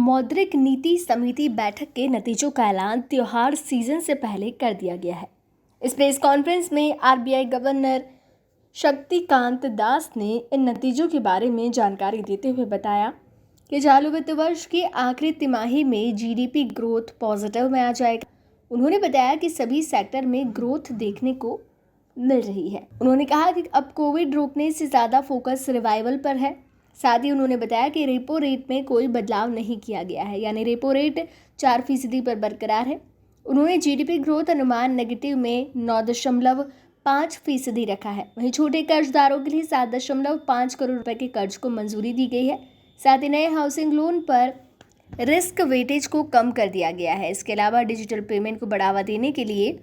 मौद्रिक नीति समिति बैठक के नतीजों का ऐलान त्योहार सीजन से पहले कर दिया गया है। इस प्रेस कॉन्फ्रेंस में आरबीआई गवर्नर शक्तिकांत दास ने इन नतीजों के बारे में जानकारी देते हुए बताया कि चालू वित्त वर्ष की आखिरी तिमाही में जीडीपी ग्रोथ पॉजिटिव में आ जाएगा। उन्होंने बताया कि सभी सेक्टर में ग्रोथ देखने को मिल रही है। उन्होंने कहा कि अब कोविड रोकने से ज़्यादा फोकस रिवाइवल पर है। साथ ही उन्होंने बताया कि रेपो रेट में कोई बदलाव नहीं किया गया है, यानी रेपो रेट 4% पर बरकरार है। उन्होंने जीडीपी ग्रोथ अनुमान नेगेटिव में 9.5% रखा है। वहीं छोटे कर्जदारों के लिए 7.5 करोड़ रुपए के कर्ज को मंजूरी दी गई है। साथ ही नए हाउसिंग लोन पर रिस्क वेटेज को कम कर दिया गया है। इसके अलावा डिजिटल पेमेंट को बढ़ावा देने के लिए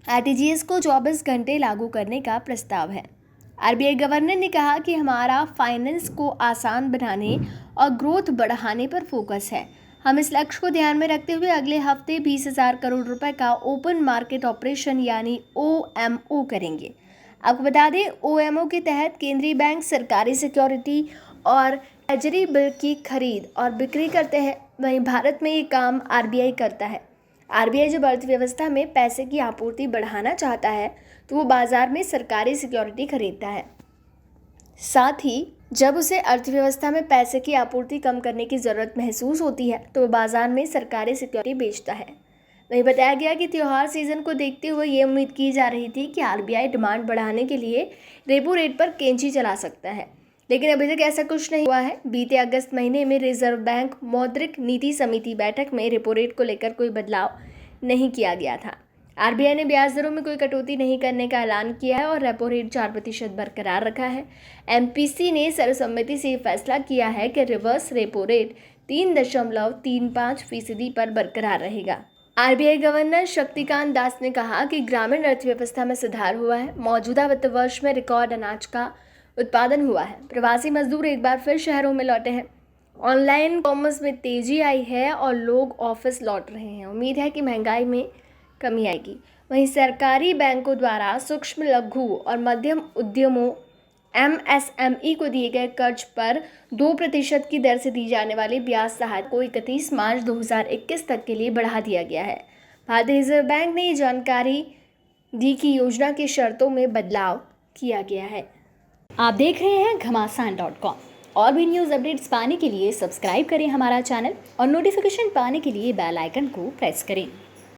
आरटीजीएस को 24 घंटे लागू करने का प्रस्ताव है। आरबीआई गवर्नर ने कहा कि हमारा फाइनेंस को आसान बनाने और ग्रोथ बढ़ाने पर फोकस है। हम इस लक्ष्य को ध्यान में रखते हुए अगले हफ्ते 20,000 करोड़ रुपए का ओपन मार्केट ऑपरेशन यानी ओएमओ करेंगे। आपको बता दें, ओएमओ के तहत केंद्रीय बैंक सरकारी सिक्योरिटी और ट्रेजरी बिल की खरीद और बिक्री करते हैं। वहीं भारत में ये काम आरबीआई करता है। आरबीआई जब अर्थव्यवस्था में पैसे की आपूर्ति बढ़ाना चाहता है तो वो बाजार में सरकारी सिक्योरिटी खरीदता है। साथ ही जब उसे अर्थव्यवस्था में पैसे की आपूर्ति कम करने की ज़रूरत महसूस होती है तो वो बाजार में सरकारी सिक्योरिटी बेचता है। वहीं बताया गया कि त्योहार सीजन को देखते हुए ये उम्मीद की जा रही थी कि आरबीआई डिमांड बढ़ाने के लिए रेपो रेट पर कैंची चला सकता है, लेकिन अभी तक ऐसा कुछ नहीं हुआ है। बीते अगस्त महीने में रिजर्व बैंक मौद्रिक नीति समिति बैठक में रेपो रेट को लेकर कोई बदलाव नहीं किया गया था। आरबीआई ने ब्याज दरों में कोई कटौती नहीं करने का ऐलान किया है और रेपो रेट 4% बरकरार रखा है। एमपीसी ने सर्वसम्मति से फैसला किया है कि रिवर्स रेपो रेट 3.35% पर बरकरार रहेगा। आरबीआई गवर्नर शक्तिकांत दास ने कहा कि ग्रामीण अर्थव्यवस्था में सुधार हुआ है। मौजूदा वित्त वर्ष में रिकॉर्ड अनाज का उत्पादन हुआ है। प्रवासी मजदूर एक बार फिर शहरों में लौटे हैं। ऑनलाइन कॉमर्स में तेजी आई है और लोग ऑफिस लौट रहे हैं। उम्मीद है कि महंगाई में कमी आएगी। वहीं सरकारी बैंकों द्वारा सूक्ष्म लघु और मध्यम उद्यमों एमएसएमई को दिए गए कर्ज पर 2% की दर से दी जाने वाली ब्याज सहायता को 31 मार्च 2021 तक के लिए बढ़ा दिया गया है। भारतीय रिजर्व बैंक ने ये जानकारी दी कि योजना की शर्तों में बदलाव किया गया है। आप देख रहे हैं घमासान.com। और भी न्यूज़ अपडेट्स पाने के लिए सब्सक्राइब करें हमारा चैनल और नोटिफिकेशन पाने के लिए बेल आइकन को प्रेस करें।